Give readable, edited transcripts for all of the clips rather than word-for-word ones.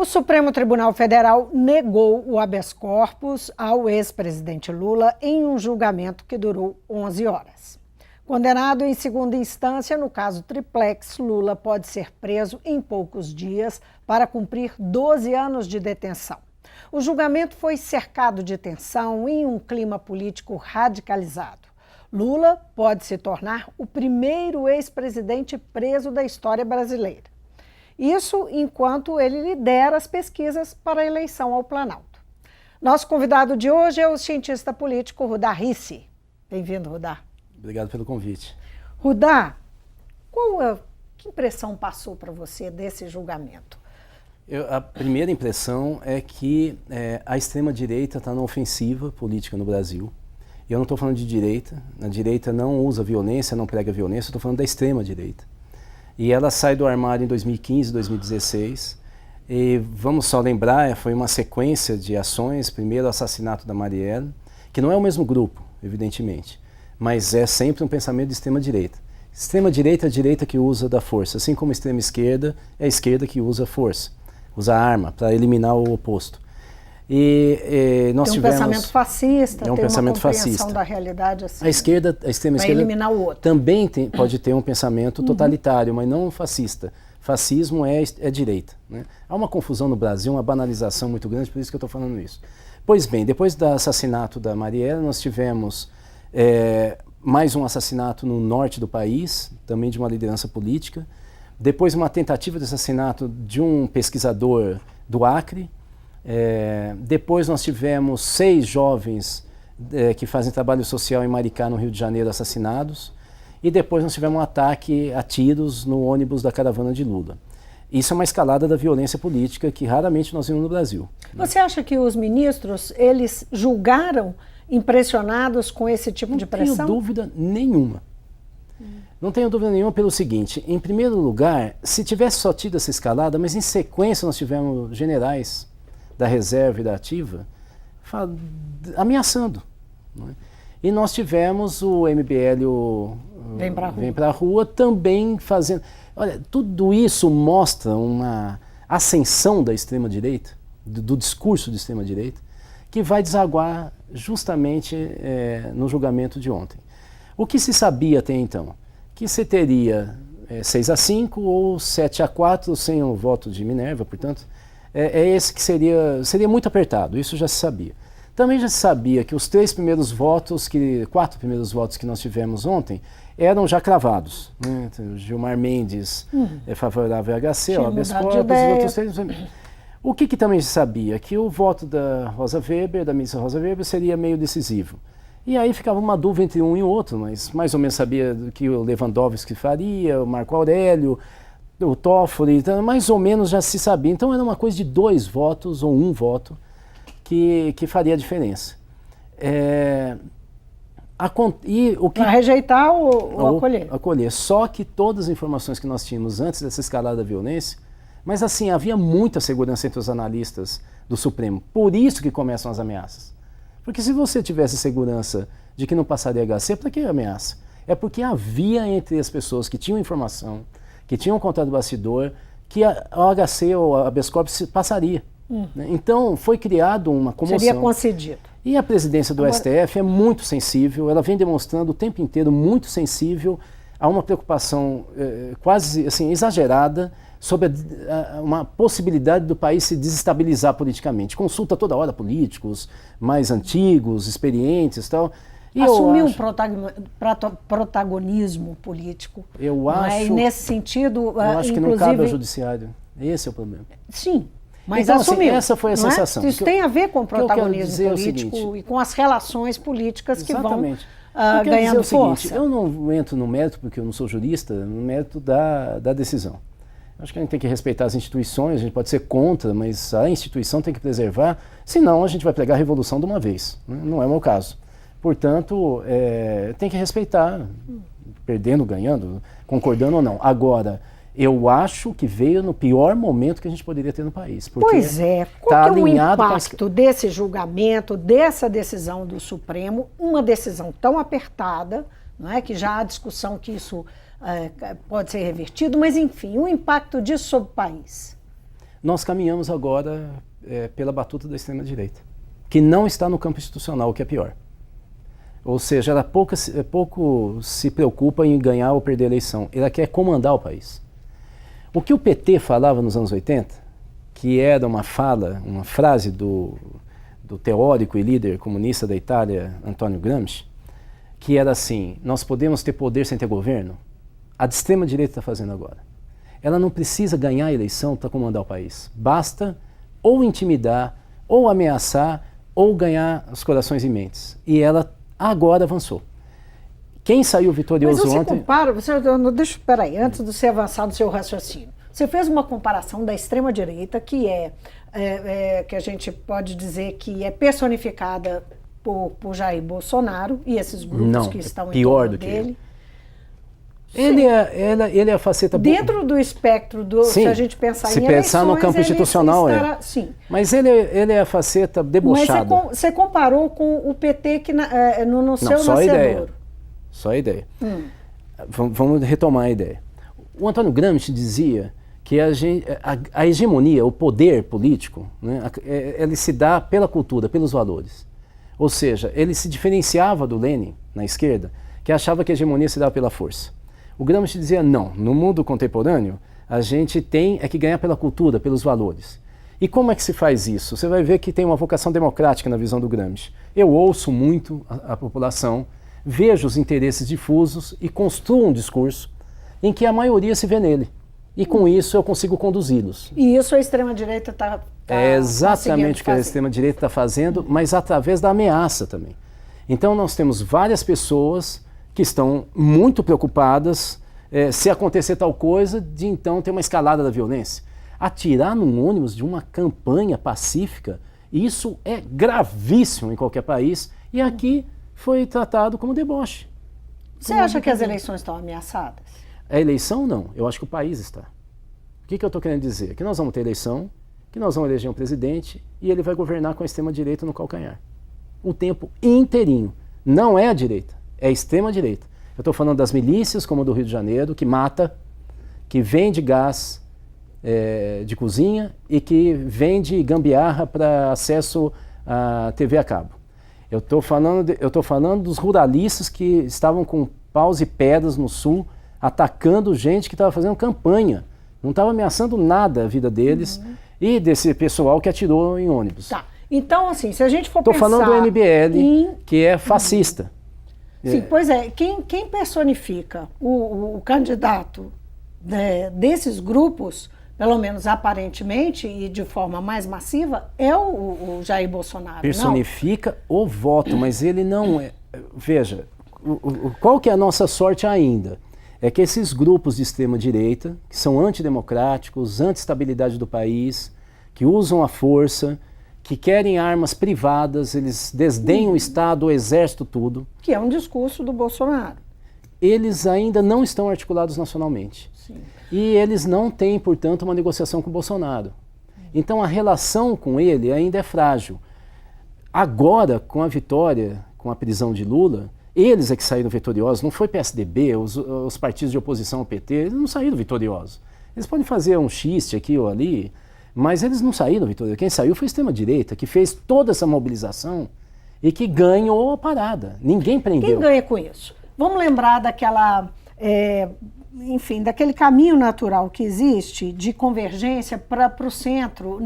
O Supremo Tribunal Federal negou o habeas corpus ao ex-presidente Lula em um julgamento que durou 11 horas. Condenado em segunda instância, no caso Triplex, Lula pode ser preso em poucos dias para cumprir 12 anos de detenção. O julgamento foi cercado de tensão em um clima político radicalizado. Lula pode se tornar o primeiro ex-presidente preso da história brasileira. Isso enquanto ele lidera as pesquisas para a eleição ao Planalto. Nosso convidado de hoje é o cientista político Rudá Rissi. Bem-vindo, Rudá. Obrigado pelo convite. Rudá, que impressão passou para você desse julgamento? A primeira impressão é que a extrema-direita está na ofensiva política no Brasil. Eu não estou falando de direita. A direita não usa violência, não prega violência. Estou falando da extrema-direita. E ela sai do armário em 2015, 2016. E vamos só lembrar, foi uma sequência de ações. Primeiro o assassinato da Marielle, que não é o mesmo grupo, evidentemente, mas é sempre um pensamento de extrema-direita. Extrema-direita é a direita que usa da força, assim como extrema-esquerda é a esquerda que usa força, usa arma para eliminar o oposto. Nós tem um tivemos pensamento fascista, tem um tem pensamento uma compreensão fascista da realidade assim. A extrema esquerda eliminar o outro. Também pode ter um pensamento totalitário, mas não fascista. Fascismo é direita, né? Há uma confusão no Brasil, uma banalização muito grande, por isso que eu estou falando isso. Pois bem, depois do assassinato da Marielle, nós tivemos mais um assassinato no norte do país, também de uma liderança política. Depois uma tentativa de assassinato de um pesquisador do Acre. Depois nós tivemos 6 jovens que fazem trabalho social em Maricá, no Rio de Janeiro, assassinados. E depois nós tivemos um ataque a tiros no ônibus da caravana de Lula. Isso é uma escalada da violência política que raramente nós vimos no Brasil. Você acha que os ministros, eles julgaram impressionados com esse tipo de pressão? Não tenho dúvida nenhuma. Não tenho dúvida nenhuma pelo seguinte: em primeiro lugar, se tivesse só tido essa escalada, mas em sequência nós tivemos generais da reserva e da ativa ameaçando, não é? E nós tivemos o MBL Vem Pra Rua também fazendo. Olha, tudo isso mostra uma ascensão da extrema-direita, do discurso de extrema-direita, que vai desaguar justamente no julgamento de ontem. O que se sabia até então? Que se teria 6-5 ou 7-4 sem o voto de Minerva, portanto, esse que seria muito apertado, isso já se sabia. Também já se sabia que os 4 primeiros votos que nós tivemos ontem eram já cravados, né? Então, Gilmar Mendes é favorável ao HC, ao habeas corpus, os outros 3. O que também se sabia? Que o voto da ministra Rosa Weber, seria meio decisivo. E aí ficava uma dúvida entre um e o outro, mas mais ou menos sabia que o Lewandowski faria, o Marco Aurélio, o Toffoli, então, mais ou menos já se sabia. Então era uma coisa de 2 votos ou 1 voto que faria a diferença. Para rejeitar ou acolher? Acolher. Só que todas as informações que nós tínhamos antes dessa escalada da violência, mas assim, havia muita segurança entre os analistas do Supremo. Por isso que começam as ameaças. Porque se você tivesse segurança de que não passaria HC, para que ameaça? É porque havia entre as pessoas que tinham informação, que tinham contato do bastidor, que o HC ou a habeas corpus passaria. Né? Então foi criado uma comoção. Seria concedido. E a presidência do STF é muito sensível, ela vem demonstrando o tempo inteiro muito sensível a uma preocupação quase assim, exagerada sobre uma possibilidade do país se desestabilizar politicamente. Consulta toda hora políticos mais antigos, experientes e tal. Assumiu um protagonismo político. Eu acho. E nesse sentido, eu acho que não cabe ao judiciário. Esse é o problema. Sim, mas então, assumiu. Assim, essa foi a sensação. Isso tem a ver com o protagonismo político seguinte, e com as relações políticas que exatamente. Vão ganhando força. Eu não entro no mérito, porque eu não sou jurista, no mérito da decisão. Acho que a gente tem que respeitar as instituições, a gente pode ser contra, mas a instituição tem que preservar, senão a gente vai pregar a revolução de uma vez. Né? Não é o meu caso. Portanto, tem que respeitar, perdendo, ganhando, concordando ou não. Agora, eu acho que veio no pior momento que a gente poderia ter no país. Pois é. Qual que é o impacto desse julgamento, dessa decisão do Supremo, uma decisão tão apertada, não é? Que já há discussão que isso pode ser revertido, mas enfim, o impacto disso sobre o país? nós caminhamos agora pela batuta da extrema-direita, que não está no campo institucional, o que é pior. Ou seja, ela pouco se preocupa em ganhar ou perder a eleição, ela quer comandar o país. O que o PT falava nos anos 80, que era uma frase do teórico e líder comunista da Itália, Antonio Gramsci, que era assim: nós podemos ter poder sem ter governo. A de extrema-direita está fazendo agora. Ela não precisa ganhar a eleição para comandar o país. Basta ou intimidar, ou ameaçar, ou ganhar os corações e mentes. E ela agora avançou. Quem saiu vitorioso ontem... Mas você compara... Espera aí, antes de você avançar no seu raciocínio. Você fez uma comparação da extrema-direita, que que a gente pode dizer que é personificada por Jair Bolsonaro e esses grupos que estão em torno dele. Ele é a faceta... Dentro do espectro, se a gente pensar em eleições... Se pensar no campo institucional, sim. Mas ele é a faceta debochada. Mas você comparou com o PT que no seu nascedouro. Só a ideia. Vamos retomar a ideia. O Antônio Gramsci dizia que a hegemonia, o poder político, né, ele se dá pela cultura, pelos valores. Ou seja, ele se diferenciava do Lenin, na esquerda, que achava que a hegemonia se dava pela força. O Gramsci dizia, não, no mundo contemporâneo, a gente tem que ganhar pela cultura, pelos valores. E como é que se faz isso? Você vai ver que tem uma vocação democrática na visão do Gramsci. Eu ouço muito a população, vejo os interesses difusos e construo um discurso em que a maioria se vê nele. E com isso eu consigo conduzi-los. E isso a extrema-direita está É exatamente o que a extrema-direita está fazendo, mas através da ameaça também. Então nós temos várias pessoas que estão muito preocupadas se acontecer tal coisa, de então ter uma escalada da violência. Atirar num ônibus de uma campanha pacífica, isso é gravíssimo em qualquer país, e aqui foi tratado como deboche. Você acha que as eleições estão ameaçadas? A eleição não, eu acho que o país está. O que eu estou querendo dizer? Que nós vamos ter eleição, que nós vamos eleger um presidente e ele vai governar com a extrema-direita no calcanhar. O tempo inteirinho. Não é a direita, é a extrema-direita. Eu estou falando das milícias, como a do Rio de Janeiro, que mata, que vende gás de cozinha e que vende gambiarra para acesso à TV a cabo. Eu estou falando dos ruralistas que estavam com paus e pedras no sul, atacando gente que estava fazendo campanha. Não estava ameaçando nada a vida deles e desse pessoal que atirou em ônibus. Tá. Então, assim, se a gente for pensar... Estou falando do MBL, que é fascista. Sim, pois é. Quem personifica o candidato desses grupos, pelo menos aparentemente e de forma mais massiva, é o Jair Bolsonaro. Personifica o voto, mas ele não é... Veja, qual que é a nossa sorte ainda? É que esses grupos de extrema-direita, que são antidemocráticos, anti-estabilidade do país, que usam a força, que querem armas privadas, eles desdenham o Estado, o Exército, tudo. Que é um discurso do Bolsonaro. Eles ainda não estão articulados nacionalmente. Sim. E eles não têm, portanto, uma negociação com o Bolsonaro. Então a relação com ele ainda é frágil. Agora, com a vitória, com a prisão de Lula, eles é que saíram vitoriosos, não foi PSDB, os partidos de oposição ao PT, eles não saíram vitoriosos. Eles podem fazer um xiste aqui ou ali, mas eles não saíram vitoriosos. Quem saiu foi a extrema-direita, que fez toda essa mobilização e que ganhou a parada. Ninguém prendeu. Quem ganha com isso? Vamos lembrar daquela, daquele caminho natural que existe de convergência para o centro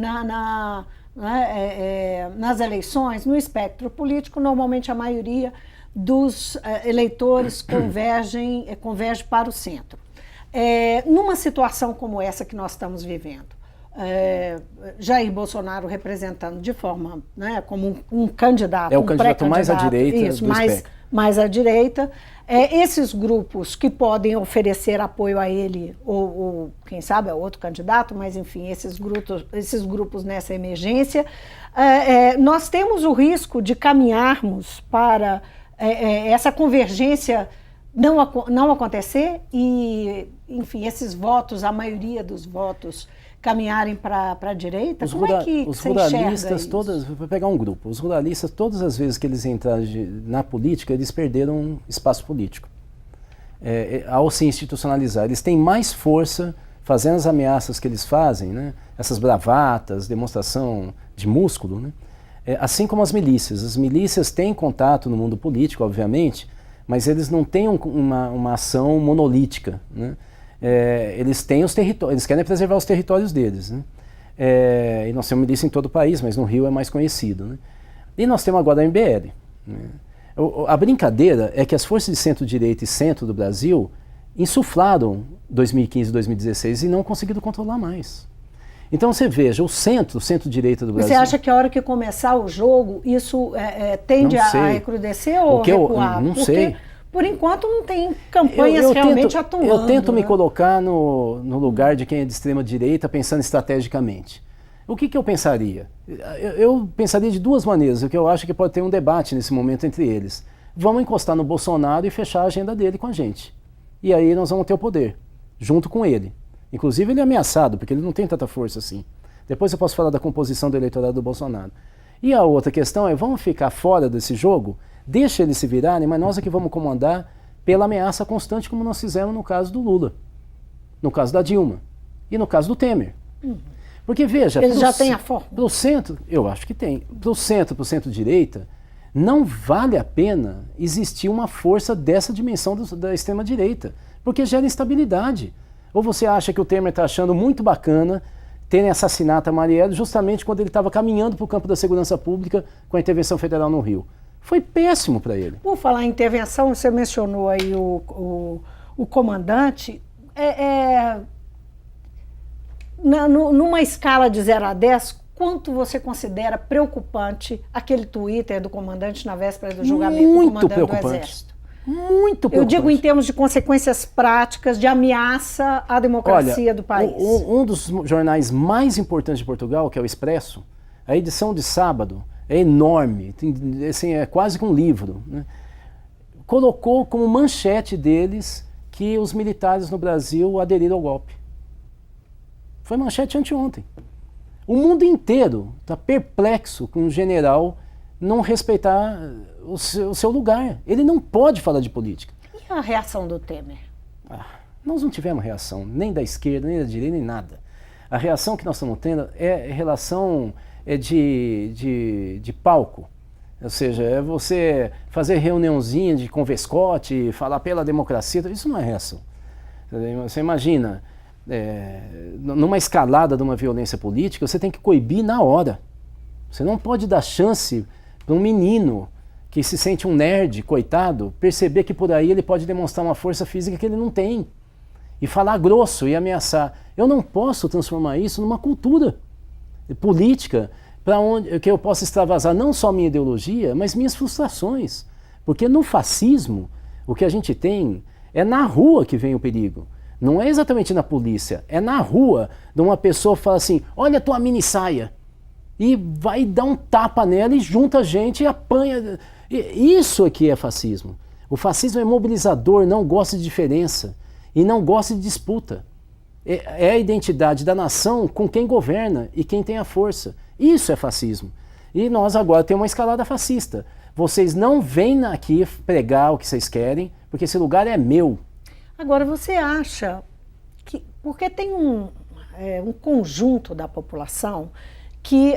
nas eleições, no espectro político. Normalmente a maioria dos eleitores converge para o centro. Numa situação como essa que nós estamos vivendo, Jair Bolsonaro representando de forma, como um candidato, o candidato mais à direita isso, do espectro. Mais à direita, esses grupos que podem oferecer apoio a ele, ou quem sabe a outro candidato, mas enfim, esses grupos nessa emergência, nós temos o risco de caminharmos para essa convergência não acontecer e, enfim, esses votos, a maioria dos votos, caminharem para a direita? Os você ruralistas, enxerga vou pegar um grupo, os ruralistas, todas as vezes que eles entraram na política, eles perderam espaço político. Ao se institucionalizar, eles têm mais força fazendo as ameaças que eles fazem, né? Essas bravatas, demonstração de músculo, né? Assim como as milícias. As milícias têm contato no mundo político, obviamente, mas eles não têm uma ação monolítica, né? Eles têm os territórios, eles querem preservar os territórios deles, né? E nós temos milícia em todo o país, mas no Rio é mais conhecido, né? E nós temos agora a MBL, né? A brincadeira é que as forças de centro-direita e centro do Brasil insuflaram 2015 e 2016 e não conseguiram controlar mais. Então você veja, o centro-direita do Brasil... Você acha que a hora que começar o jogo, isso tende a recrudescer ou recuar? Não sei. Por enquanto não tem campanhas realmente atuando. Eu tento me colocar no lugar de quem é de extrema-direita, pensando estrategicamente. O que eu pensaria? Eu pensaria de duas maneiras, o que eu acho que pode ter um debate nesse momento entre eles. Vamos encostar no Bolsonaro e fechar a agenda dele com a gente. E aí nós vamos ter o poder, junto com ele. Inclusive ele é ameaçado, porque ele não tem tanta força assim. Depois eu posso falar da composição do eleitorado do Bolsonaro. E a outra questão é, vamos ficar fora desse jogo, deixa eles se virarem, mas nós é que vamos comandar pela ameaça constante, como nós fizemos no caso do Lula, no caso da Dilma e no caso do Temer. Porque veja... Eles já têm a forma? Para o centro, eu acho que tem. Para o centro-direita, não vale a pena existir uma força dessa dimensão da extrema-direita, porque gera instabilidade. Ou você acha que o Temer está achando muito bacana terem assassinado a Marielle justamente quando ele estava caminhando para o campo da segurança pública com a intervenção federal no Rio? Foi péssimo para ele. Por falar em intervenção, você mencionou aí o comandante. Numa escala de 0 a 10, quanto você considera preocupante aquele Twitter do comandante na véspera do julgamento do comandante do Exército? Muito preocupante. Eu digo em termos de consequências práticas, de ameaça à democracia do país. Um dos jornais mais importantes de Portugal, que é o Expresso, a edição de sábado é enorme, assim, é quase que um livro, né? Colocou como manchete deles que os militares no Brasil aderiram ao golpe. Foi manchete anteontem. O mundo inteiro está perplexo com o general não respeitar o seu lugar. Ele não pode falar de política. E a reação do Temer? Nós não tivemos reação, nem da esquerda, nem da direita, nem nada. A reação que nós estamos tendo é relação de palco. Ou seja, é você fazer reuniãozinha de convescote, falar pela democracia, isso não é reação. Você imagina... numa escalada de uma violência política, você tem que coibir na hora. Você não pode dar chance para um menino que se sente um nerd, coitado, perceber que por aí ele pode demonstrar uma força física que ele não tem. E falar grosso e ameaçar. Eu não posso transformar isso numa cultura política para onde que eu possa extravasar não só minha ideologia, mas minhas frustrações. Porque no fascismo, o que a gente tem é na rua que vem o perigo. Não é exatamente na polícia, é na rua de uma pessoa que fala assim, olha a tua mini saia, e vai dar um tapa nela e junta a gente e apanha. Isso aqui é fascismo. O fascismo é mobilizador, não gosta de diferença e não gosta de disputa. É a identidade da nação com quem governa e quem tem a força. Isso é fascismo. E nós agora temos uma escalada fascista. Vocês não vêm aqui pregar o que vocês querem, porque esse lugar é meu. Agora, você acha que... Porque tem um conjunto da população que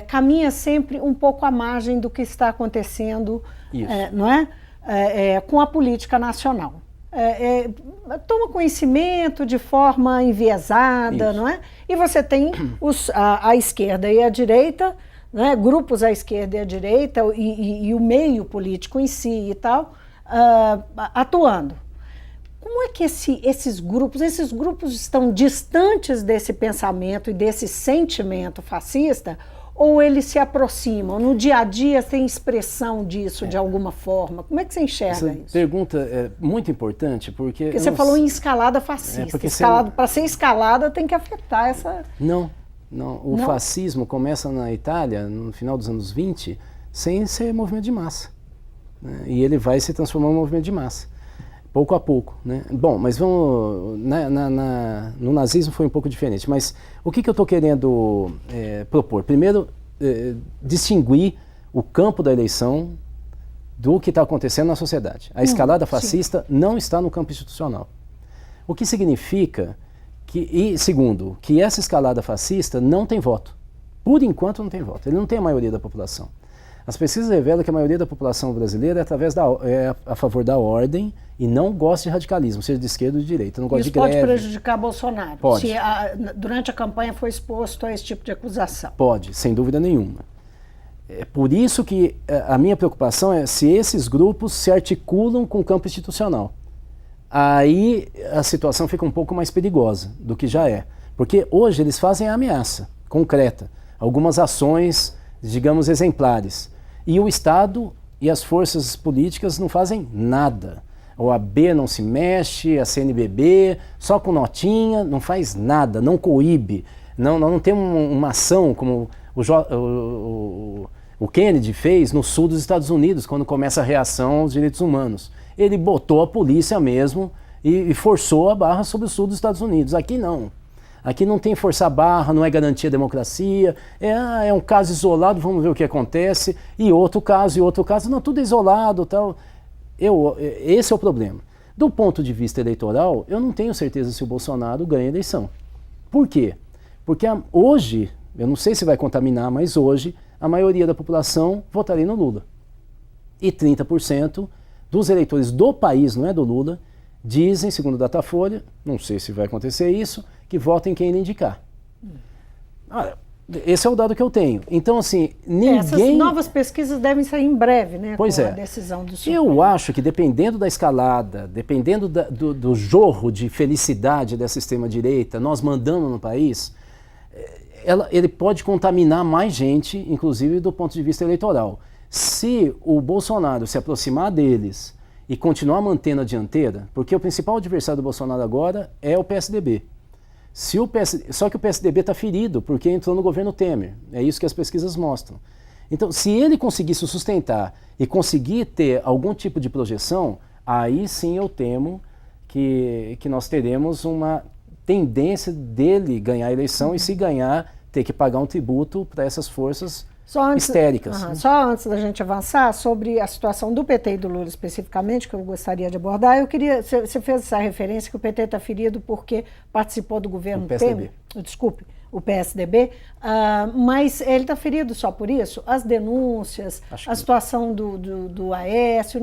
caminha sempre um pouco à margem do que está acontecendo, não é? Com a política nacional. Toma conhecimento de forma enviesada, não é? E você tem a esquerda e a direita, né? Grupos à esquerda e à direita, e o meio político em si e tal, atuando. Como é que esses grupos estão distantes desse pensamento e desse sentimento fascista, ou eles se aproximam? No dia a dia tem expressão disso de alguma forma? Como é que você enxerga isso? Essa pergunta é muito importante porque você falou em escalada fascista. Para ser escalada tem que afetar essa... Não. O fascismo começa na Itália, no final dos anos 20, sem ser movimento de massa, né? E ele vai se transformar em um movimento de massa. Pouco a pouco, né? Bom, mas vamos... no nazismo foi um pouco diferente, mas o que eu estou querendo propor? Primeiro, distinguir o campo da eleição do que está acontecendo na sociedade. A escalada fascista não está no campo institucional. O que significa E segundo, que essa escalada fascista não tem voto. Por enquanto não tem voto. Ele não tem a maioria da população. As pesquisas revelam que a maioria da população brasileira é a favor da ordem e não gosta de radicalismo, seja de esquerda ou de direita. Não gosta de greve. Isso pode prejudicar Bolsonaro? Pode. Se durante a campanha foi exposto a esse tipo de acusação? Pode, sem dúvida nenhuma. É por isso que a minha preocupação é se esses grupos se articulam com o campo institucional. Aí a situação fica um pouco mais perigosa do que já é. Porque hoje eles fazem a ameaça concreta, algumas ações, digamos, exemplares. E o Estado e as forças políticas não fazem nada. A OAB não se mexe, a CNBB, só com notinha, não faz nada, não coíbe. Não tem uma ação como o Kennedy fez no sul dos Estados Unidos, quando começa a reação aos direitos humanos. Ele botou a polícia mesmo e forçou a barra sobre o sul dos Estados Unidos. Aqui não. Aqui não tem forçar a barra, não é garantia da democracia, é um caso isolado, vamos ver o que acontece, e outro caso, não, tudo é isolado, tal. Esse é o problema. Do ponto de vista eleitoral, eu não tenho certeza se o Bolsonaro ganha a eleição. Por quê? Porque hoje, eu não sei se vai contaminar, mas hoje, a maioria da população votaria no Lula. E 30% dos eleitores do país, não é do Lula, dizem, segundo o Datafolha, não sei se vai acontecer isso, que votem em quem ele indicar. Esse é o dado que eu tenho. Então, assim, ninguém... Essas novas pesquisas devem sair em breve, né? Pois com a decisão do Supremo. Eu acho que dependendo da escalada, dependendo do jorro de felicidade dessa extrema-direita, nós mandando no país, ele pode contaminar mais gente, inclusive do ponto de vista eleitoral. Se o Bolsonaro se aproximar deles e continuar mantendo a dianteira, porque o principal adversário do Bolsonaro agora é o PSDB. Só que o PSDB está ferido porque entrou no governo Temer. É isso que as pesquisas mostram. Então, se ele conseguir se sustentar e conseguir ter algum tipo de projeção, aí sim eu temo que nós teremos uma tendência dele ganhar a eleição e, se ganhar, ter que pagar um tributo para essas forças histéricas. Só antes da gente avançar, sobre a situação do PT e do Lula especificamente, que eu gostaria de abordar, eu queria... Você fez essa referência que o PT está ferido porque participou do governo Temer. Desculpe, o PSDB, mas ele está ferido só por isso? As denúncias, a situação do Aécio,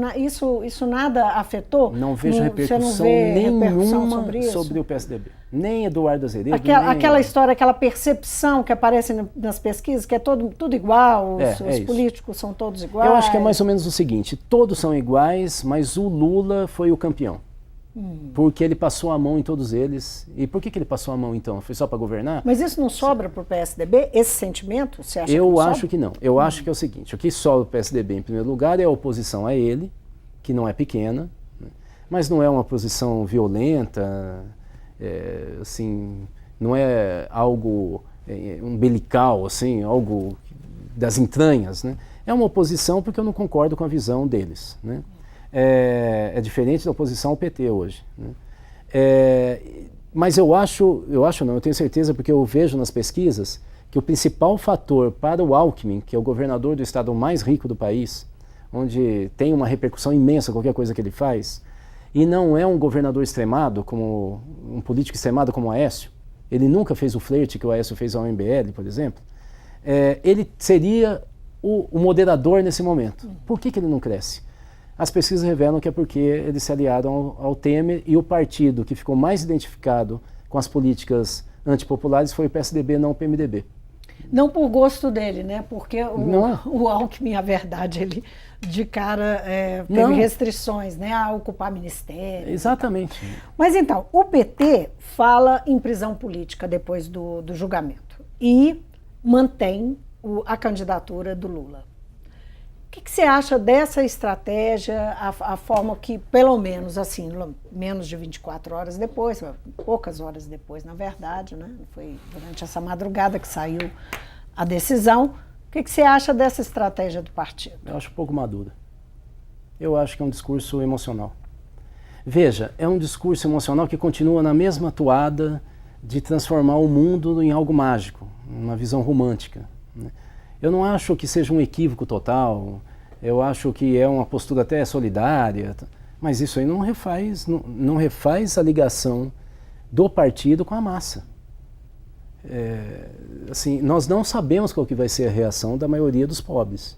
isso nada afetou? Não vejo repercussão nenhuma sobre o PSDB. Nem Eduardo Azeredo. Aquela história, aquela percepção que aparece nas pesquisas, que é tudo igual, os políticos são todos iguais. Eu acho que é mais ou menos o seguinte, todos são iguais, mas o Lula foi o campeão. Porque ele passou a mão em todos eles. E por que ele passou a mão, então? Foi só para governar? Mas isso não sobra para o PSDB? Esse sentimento, você acha Eu acho que não. Eu acho que é o seguinte, o que sobra para o PSDB, em primeiro lugar, é a oposição a ele, que não é pequena, né? Mas não é uma oposição violenta, assim, não é algo umbilical, assim, algo das entranhas, né? É uma oposição porque eu não concordo com a visão deles, né? É diferente da oposição ao PT hoje, né? Mas eu tenho certeza, porque eu vejo nas pesquisas que o principal fator para o Alckmin, que é o governador do estado mais rico do país, onde tem uma repercussão imensa qualquer coisa que ele faz, e não é um governador extremado, como um político extremado como o Aécio, ele nunca fez o flerte que o Aécio fez ao MBL, por exemplo, ele seria o moderador nesse momento. Por que ele não cresce? As pesquisas revelam que é porque eles se aliaram ao Temer, e o partido que ficou mais identificado com as políticas antipopulares foi o PSDB, não o PMDB. Não por gosto dele, né? Porque o Alckmin, a verdade, ele de cara teve restrições, né, a ocupar ministério. Exatamente. Mas então, o PT fala em prisão política depois do julgamento e mantém a candidatura do Lula. O que você acha dessa estratégia, a forma que, pelo menos assim, menos de 24 horas depois, poucas horas depois, na verdade, né? Foi durante essa madrugada que saiu a decisão. O que você acha dessa estratégia do partido? Eu acho um pouco madura. Eu acho que é um discurso emocional. Veja, é um discurso emocional que continua na mesma toada de transformar o mundo em algo mágico, uma visão romântica, né? Eu não acho que seja um equívoco total, eu acho que é uma postura até solidária, mas isso aí não refaz a ligação do partido com a massa. Assim, nós não sabemos qual que vai ser a reação da maioria dos pobres.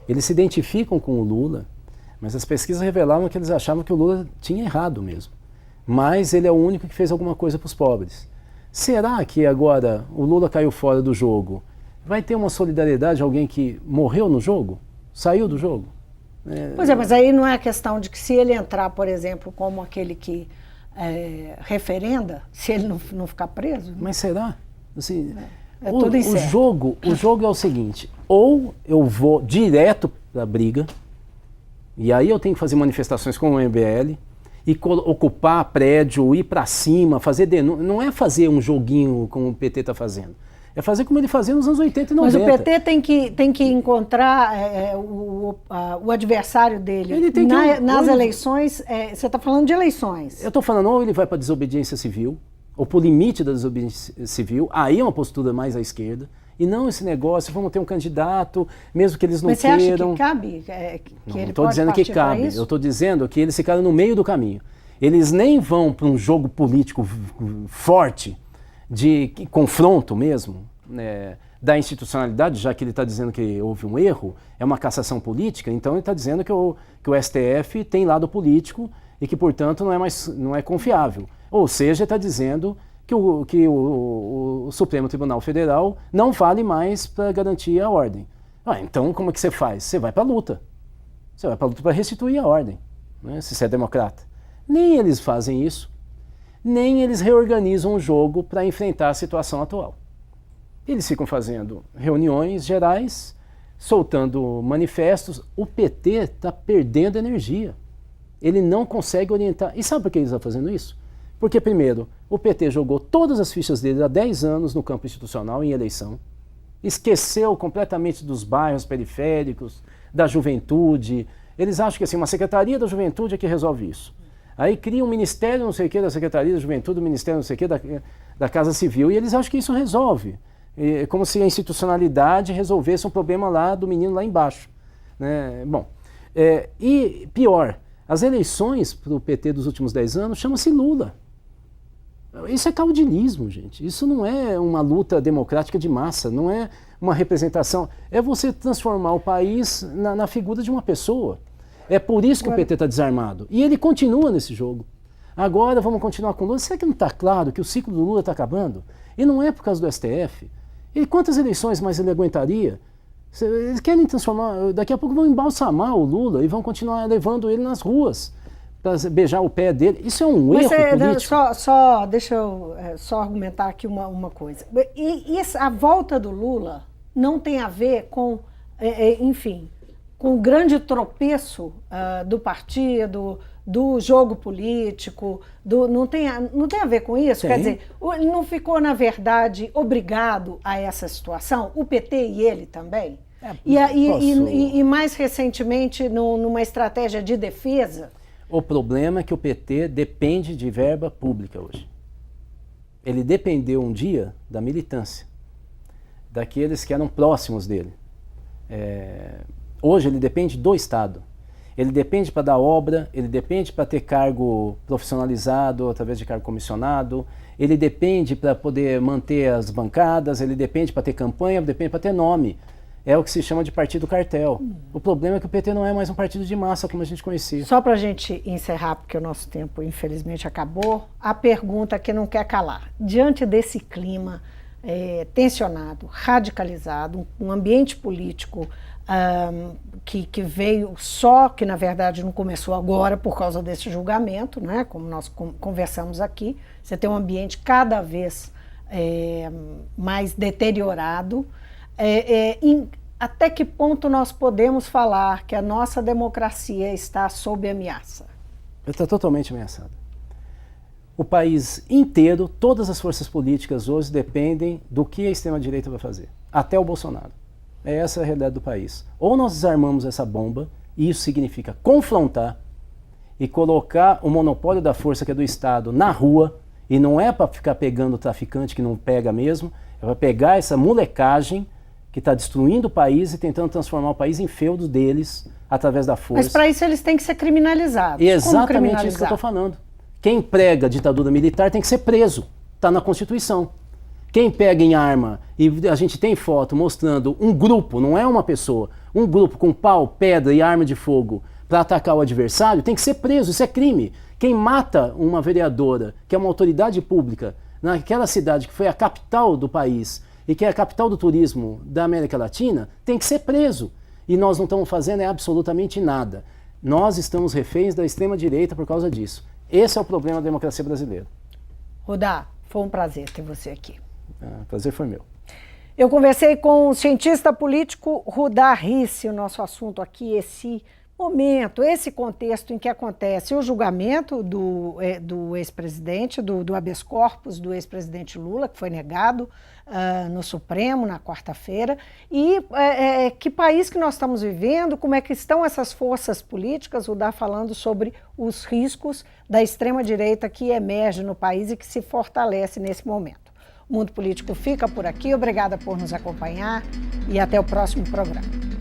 Eles se identificam com o Lula, mas as pesquisas revelavam que eles achavam que o Lula tinha errado mesmo. Mas ele é o único que fez alguma coisa para os pobres. Será que agora o Lula caiu fora do jogo? Vai ter uma solidariedade de alguém que morreu no jogo? Saiu do jogo? Pois é, mas aí não é a questão de que se ele entrar, por exemplo, como aquele que referenda, se ele não ficar preso? Mas será? Assim, tudo incerto. O jogo é o seguinte, ou eu vou direto para a briga, e aí eu tenho que fazer manifestações com o MBL, e ocupar prédio, ir para cima, fazer denúncia. Não é fazer um joguinho como o PT está fazendo. É fazer como ele fazia nos anos 80 e 90. Mas o PT tem que encontrar o adversário dele. Nas eleições, você está falando de eleições. Eu estou falando, ou ele vai para a desobediência civil, ou para o limite da desobediência civil, aí é uma postura mais à esquerda, e não esse negócio, vamos ter um candidato, mesmo que eles não queiram. Mas você acha que cabe? Não estou dizendo que cabe, eu estou dizendo que eles ficaram no meio do caminho. Eles nem vão para um jogo político forte, de confronto mesmo, né, da institucionalidade, já que ele está dizendo que houve um erro, é uma cassação política, então ele está dizendo que o STF tem lado político e que, portanto, não é confiável. Ou seja, está dizendo que o Supremo Tribunal Federal não vale mais para garantir a ordem. Então, como é que você faz? Você vai para a luta. Você vai para a luta para restituir a ordem, né, se você é democrata. Nem eles fazem isso, nem eles reorganizam o jogo para enfrentar a situação atual. Eles ficam fazendo reuniões gerais, soltando manifestos. O PT está perdendo energia. Ele não consegue orientar. E sabe por que eles estão fazendo isso? Porque, primeiro, o PT jogou todas as fichas dele há 10 anos no campo institucional em eleição, esqueceu completamente dos bairros periféricos, da juventude. Eles acham que assim, uma secretaria da juventude é que resolve isso. Aí cria um ministério não sei o que da Secretaria da Juventude, um ministério não sei o que da Casa Civil, e eles acham que isso resolve. É como se a institucionalidade resolvesse um problema lá do menino lá embaixo. Né? Bom, e pior, as eleições para o PT dos últimos 10 anos chamam-se Lula. Isso é caudilismo, gente. Isso não é uma luta democrática de massa, não é uma representação. É você transformar o país na figura de uma pessoa. É por isso que o PT está desarmado. E ele continua nesse jogo. Agora vamos continuar com o Lula. Será que não está claro que o ciclo do Lula está acabando? E não é por causa do STF. E quantas eleições mais ele aguentaria? Eles querem transformar... Daqui a pouco vão embalsamar o Lula e vão continuar levando ele nas ruas para beijar o pé dele. Isso é um erro político. Deixa eu só argumentar aqui uma coisa. E a volta do Lula não tem a ver com, enfim, com o grande tropeço do partido, do jogo político, não tem a ver com isso? Tem. Quer dizer, ele não ficou, na verdade, obrigado a essa situação? O PT e ele também? E mais recentemente, numa estratégia de defesa? O problema é que o PT depende de verba pública hoje. Ele dependeu um dia da militância, daqueles que eram próximos dele. Hoje ele depende do Estado. Ele depende para dar obra, ele depende para ter cargo profissionalizado através de cargo comissionado, ele depende para poder manter as bancadas, ele depende para ter campanha, depende para ter nome. É o que se chama de partido cartel. O problema é que o PT não é mais um partido de massa como a gente conhecia. Só para a gente encerrar, porque o nosso tempo infelizmente acabou, a pergunta que não quer calar. Diante desse clima tensionado, radicalizado, um ambiente político que veio que na verdade não começou agora por causa desse julgamento, né? Como nós conversamos aqui, você tem um ambiente cada vez mais deteriorado. Até que ponto nós podemos falar que a nossa democracia está sob ameaça? Está totalmente ameaçada. O país inteiro, todas as forças políticas hoje dependem do que a extrema-direita vai fazer, até o Bolsonaro. Essa é a realidade do país. Ou nós desarmamos essa bomba, e isso significa confrontar e colocar o monopólio da força que é do Estado na rua, e não é para ficar pegando o traficante que não pega mesmo, é para pegar essa molecagem que está destruindo o país e tentando transformar o país em feudo deles através da força. Mas para isso eles têm que ser criminalizados. Exatamente isso que eu estou falando. Quem prega ditadura militar tem que ser preso, está na Constituição. Quem pega em arma, e a gente tem foto mostrando um grupo, não é uma pessoa, um grupo com pau, pedra e arma de fogo para atacar o adversário, tem que ser preso, isso é crime. Quem mata uma vereadora, que é uma autoridade pública, naquela cidade que foi a capital do país e que é a capital do turismo da América Latina, tem que ser preso. E nós não estamos fazendo absolutamente nada. Nós estamos reféns da extrema-direita por causa disso. Esse é o problema da democracia brasileira. Rudá, foi um prazer ter você aqui. Prazer foi meu. Eu conversei com o cientista político Rudá Rissi. O nosso assunto aqui, esse momento, esse contexto em que acontece o julgamento do ex-presidente, do habeas corpus do ex-presidente Lula, que foi negado no Supremo na quarta-feira, e que país que nós estamos vivendo, como é que estão essas forças políticas, Rudá falando sobre os riscos da extrema-direita que emerge no país e que se fortalece nesse momento. O Mundo Político fica por aqui. Obrigada por nos acompanhar e até o próximo programa.